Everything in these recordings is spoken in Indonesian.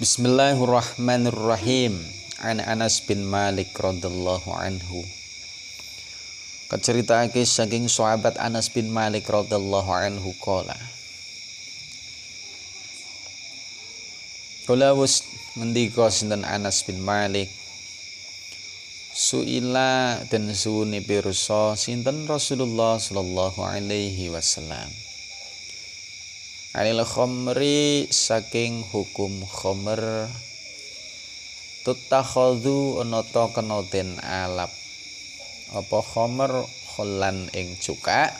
Bismillahirrahmanirrahim. An Anas bin Malik radhiyallahu anhu. Kaceritaake saking sahabat Anas bin Malik radhiyallahu anhu qala. Kala wis ngendika sinten Anas bin Malik. Suila dan suwune pirsa sinten Rasulullah sallallahu alaihi wasallam. Anil khamri saking hukum khamr tutakhadhu anata kena den alap apa khamr kholan ing cuka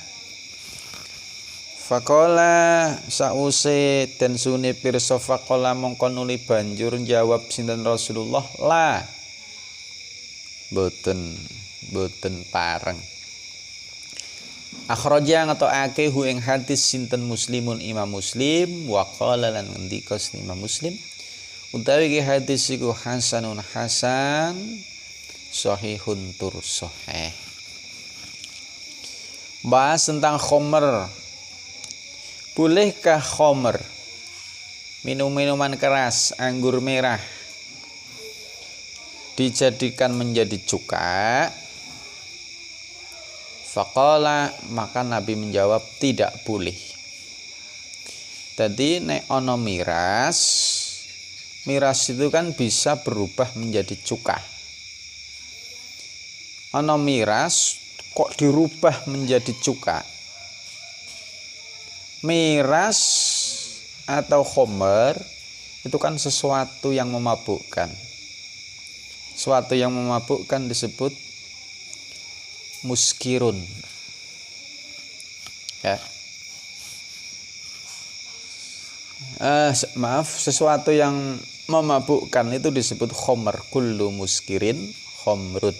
faqala sause den sune pirsa faqala mongko nuli banjur jawab sinten Rasulullah la boten pareng. Akhraja ngetokake hu ing hadis sinten Muslimun Imam Muslim wa qala lan ngendika Imam Muslim utawi ki hadis iku hasanun hasan sahihun tur sahih. Bahas tentang khamr. Bolehkah khamr minum-minuman keras anggur merah dijadikan menjadi cuka? Faqala maka Nabi menjawab tidak boleh. Jadi nek ono miras itu kan bisa berubah menjadi cuka. Ono miras kok dirubah menjadi cuka. Miras atau khamr itu kan sesuatu yang memabukkan. Sesuatu yang memabukkan disebut muskirun, ya. Sesuatu yang memabukkan itu disebut khamr. Kullu muskirin khamrun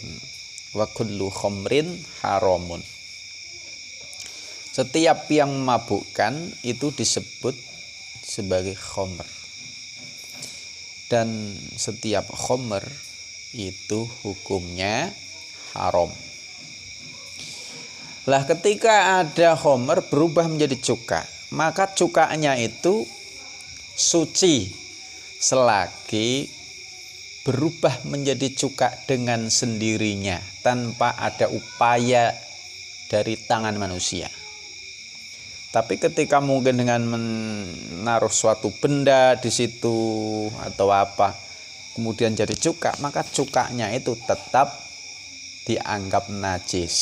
wa kullu khamrin haramun. Setiap yang memabukkan itu disebut sebagai khamr, dan setiap khamr itu hukumnya haram. Lah ketika ada khamr berubah menjadi cuka, maka cukanya itu suci selagi berubah menjadi cuka dengan sendirinya tanpa ada upaya dari tangan manusia. Tapi ketika mungkin dengan menaruh suatu benda di situ atau apa kemudian jadi cuka, maka cukanya itu tetap dianggap najis.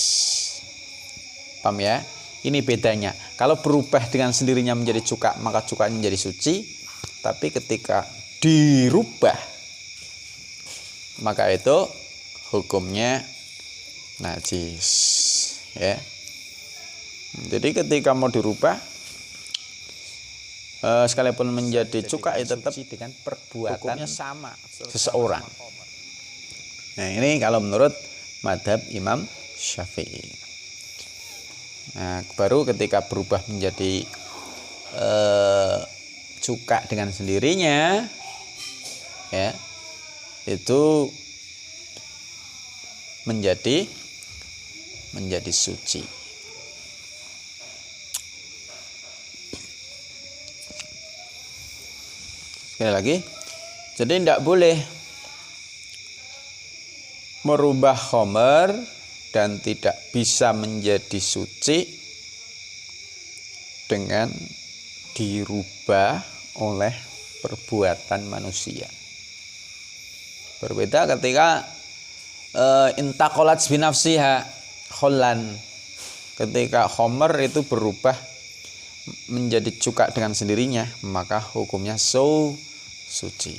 Paham ya? Ini bedanya. Kalau berubah dengan sendirinya menjadi cuka, maka cukanya menjadi suci. Tapi ketika dirubah, maka itu hukumnya najis. Ya. Jadi ketika mau dirubah, sekalipun menjadi cuka itu tetap dengan perbuatan sama seseorang. Nah ini kalau menurut madhab Imam Syafi'i. Nah, baru ketika berubah menjadi cuka dengan sendirinya, ya, itu menjadi suci. Sekali lagi, jadi tidak boleh merubah khamr dan tidak bisa menjadi suci dengan dirubah oleh perbuatan manusia. Berbeda ketika intaqalat binafsiha kholan, ketika khamr itu berubah menjadi cuka dengan sendirinya, maka hukumnya suci.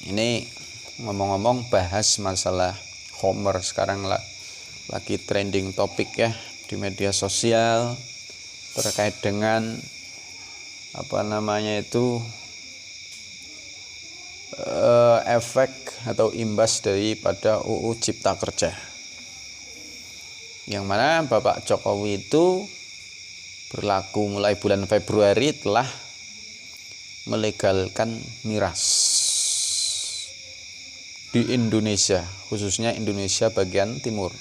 Ini ngomong-ngomong bahas masalah khamr sekarang lagi trending topik ya di media sosial terkait dengan efek atau imbas daripada UU Cipta Kerja, yang mana Bapak Jokowi itu berlaku mulai bulan Februari telah melegalkan miras di Indonesia, khususnya Indonesia bagian timur,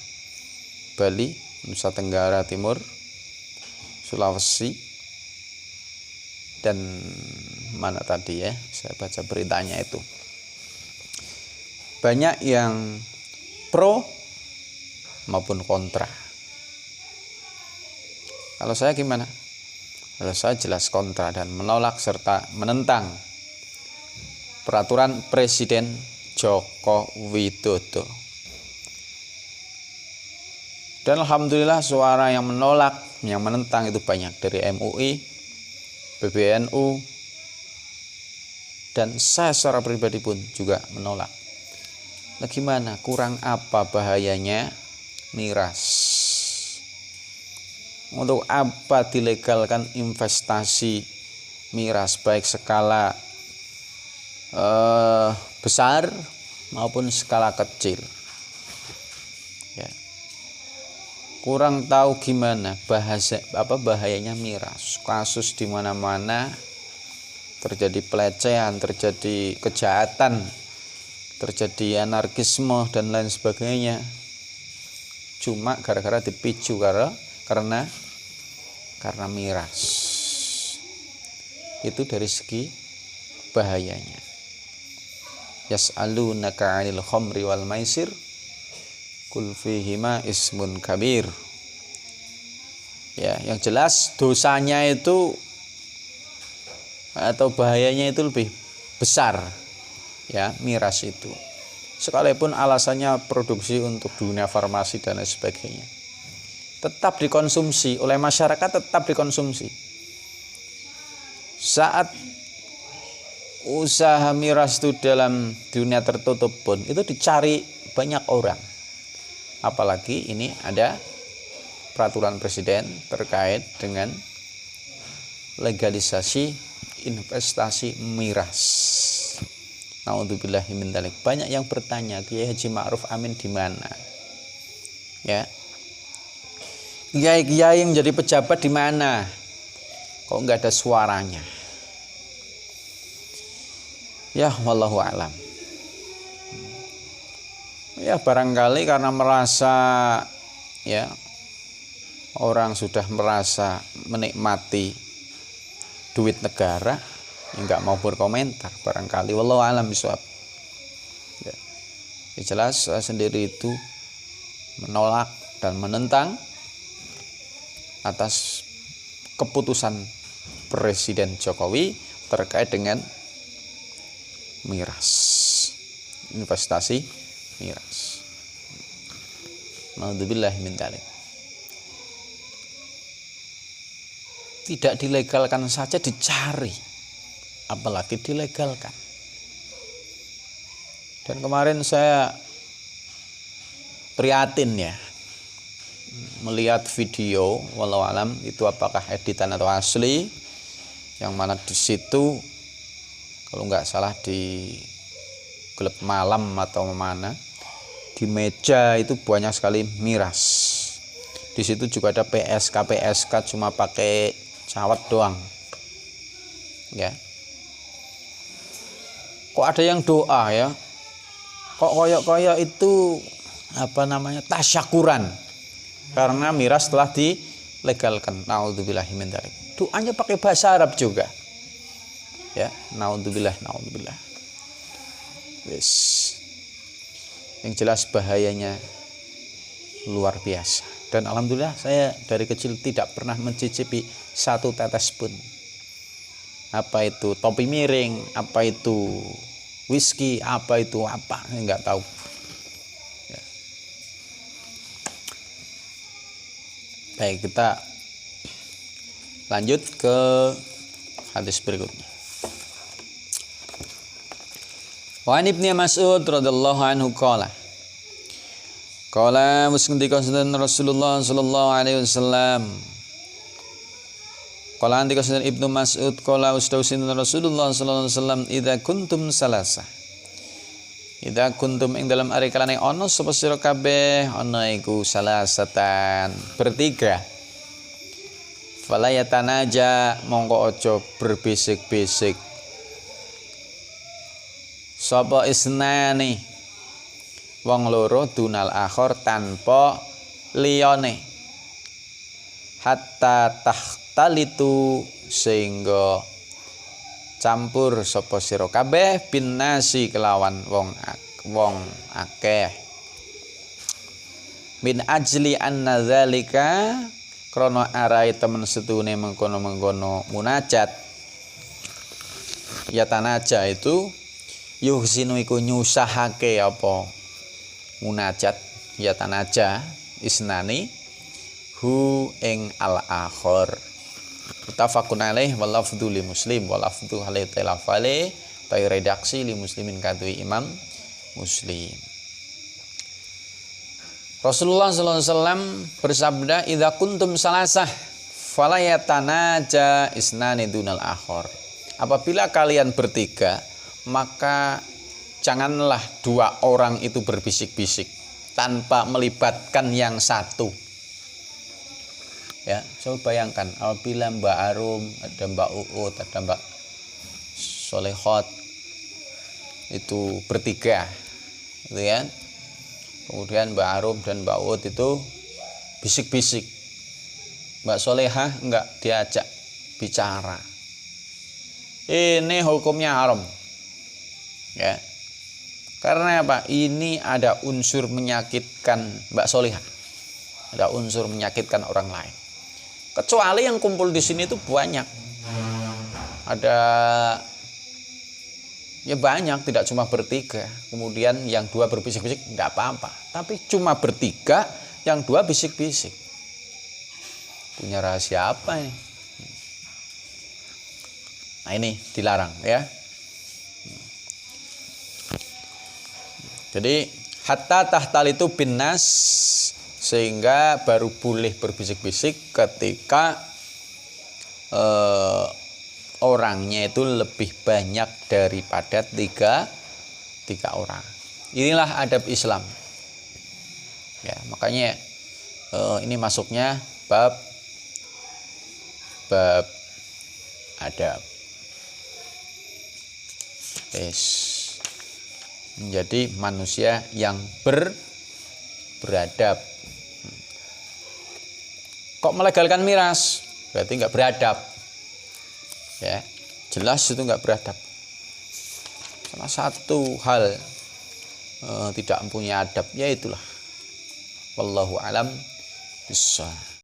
Bali, Nusa Tenggara Timur, Sulawesi, dan mana tadi ya, saya baca beritanya itu banyak yang pro maupun kontra. Kalau saya gimana? Kalau saya jelas kontra dan menolak serta menentang peraturan Presiden Joko Widodo. Dan alhamdulillah suara yang menolak, yang menentang itu banyak dari MUI, PBNU, dan saya secara pribadi pun juga menolak. Nah gimana? Kurang apa bahayanya miras? Untuk apa dilegalkan investasi miras baik skala besar maupun skala kecil? Ya. Kurang tahu gimana bahayanya miras. Kasus di mana-mana terjadi pelecehan, terjadi kejahatan, terjadi anarkisme dan lain sebagainya. Cuma gara-gara dipicu karena miras. Itu dari segi bahayanya. Yas'alunaka 'anil khamri wal maisir kul fihima ismun kabir. Ya, yang jelas dosanya itu atau bahayanya itu lebih besar ya, miras itu. Sekalipun alasannya produksi untuk dunia farmasi dan lain sebagainya, tetap dikonsumsi oleh masyarakat, tetap dikonsumsi. Saat usaha miras itu dalam dunia tertutup pun itu dicari banyak orang. Apalagi ini ada peraturan presiden terkait dengan legalisasi investasi miras. Naudzubillahi min dzalik. Banyak yang bertanya, Kiai Haji Ma'ruf Amin di mana? Ya. Kiai-kiai yang jadi pejabat di mana? Kok nggak ada suaranya? Ya, wallahu a'lam. Ya barangkali karena merasa ya orang sudah merasa menikmati duit negara, ya nggak mau berkomentar barangkali, wallahu a'lam bishawab. Ya. Jelas saya sendiri itu menolak dan menentang atas keputusan Presiden Jokowi terkait dengan miras, investasi miras. Naudzubillahi min dzalik. Tidak dilegalkan saja dicari, apalagi dilegalkan. Dan kemarin saya prihatin ya melihat video, walau alam itu apakah editan atau asli, yang mana di situ kalau nggak salah di klub malam atau mana, di meja itu banyak sekali miras. Di situ juga ada PSK cuma pakai cawat doang. Ya. Kok ada yang doa ya? Kok koyok-koyok itu tasyakuran karena miras telah dilegalkan. Naudzubillahi min dzalik. Doanya pakai bahasa Arab juga. Ya, naudzubillah. Wis. Yang jelas bahayanya luar biasa. Dan alhamdulillah saya dari kecil tidak pernah mencicipi satu tetes pun. Apa itu topi miring, apa itu whisky, apa itu apa, saya nggak tahu. Ya. Baik, kita lanjut ke hadis berikutnya. Wa an Ibnu Mas'ud radhiyallahu anhu qala musnadika Rasulullah sallallahu alaihi wasallam. Qala antika sanan Ibnu Mas'ud qala ustausin Rasulullah sallallahu alaihi wasallam idza kuntum salasa. Idza kuntum ing dalam ari kalane ana sapa sira kabeh ana iku salasatan bertiga. Fala yatanaja mongko aja berbisik-bisik. Sapa isnani wong loro dunal akhir tanpa liyane hatta tahtalitu sehingga campur sapa sira kabeh bin nasi kelawan wong akeh min ajli anna dzalika krana arai temen setune mengkono-mengkono munajat ya tanaja itu yuhsinu iku nyusahake apa munajat ya tanaja isnani hu ing al akhir muttafaqun alaih wal lafdhu li muslim wal lafdhu alaihi talafale ta redaksi li muslimin kadui imam muslim. Rasulullah sallallahu alaihi wasallam bersabda idza kuntum salasah fala yatanaja isnani dunal akhir. Apabila kalian bertiga maka janganlah dua orang itu berbisik-bisik tanpa melibatkan yang satu. Ya, coba bayangkan apabila Mbak Arum, ada Mbak Uut, ada Mbak Solehot itu bertiga, gitu ya. Kemudian Mbak Arum dan Mbak Uut itu bisik-bisik. Mbak Solehah enggak diajak bicara. Ini hukumnya haram. Ya. Karena apa? Ini ada unsur menyakitkan Mbak Solehah. Ada unsur menyakitkan orang lain. Kecuali yang kumpul di sini itu banyak. Ada ya banyak, tidak cuma bertiga. Kemudian yang dua berbisik-bisik enggak apa-apa. Tapi cuma bertiga, yang dua bisik-bisik. Punya rahasia apa ini? Nah ini dilarang ya. Jadi hatta tahtal itu binnas sehingga baru boleh berbisik-bisik ketika orangnya itu lebih banyak daripada tiga orang. Inilah adab Islam. Ya makanya ini masuknya bab adab. Menjadi manusia yang beradab. Kok melegalkan miras? Berarti nggak beradab. Ya, jelas itu nggak beradab. Salah satu hal tidak mempunyai adab, ya itulah. Wallahu alam bissawab.